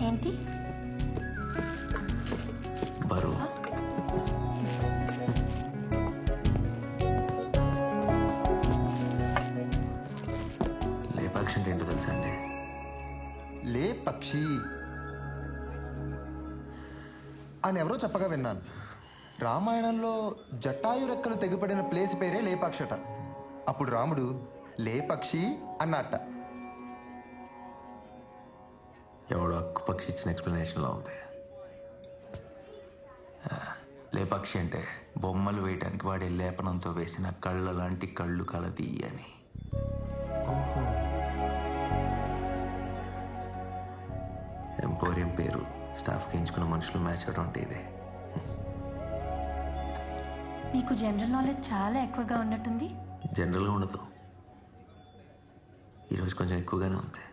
ఏంటి బరువు లేపాక్షి అంటే ఏంటో తెలుసా అండి? లే పక్షి అని ఎవరో చెప్పగా విన్నాను. రామాయణంలో జటాయు రెక్కలు తెగిపడిన ప్లేస్ పేరే లేపాక్షట. అప్పుడు రాముడు లే పక్షి అన్నట్ట. ఎవడో అక్కు పక్షి ఇచ్చిన ఎక్స్ప్లెనేషన్లో ఉంది. లేపక్షి అంటే బొమ్మలు వేయటానికి వాడే లేపనంతో వేసిన కళ్ళ లాంటి కళ్ళు కలది అని. ఎంపోరియం పేరు స్టాఫ్కి ఎంచుకున్న మనుషులు మ్యాచ్ అవడం అంటే ఇదే. మీకు జనరల్ నాలెడ్జ్ చాలా ఎక్కువగా ఉన్నట్టుంది. జనరల్గా ఉండదు, ఈరోజు కొంచెం ఎక్కువగానే ఉంది.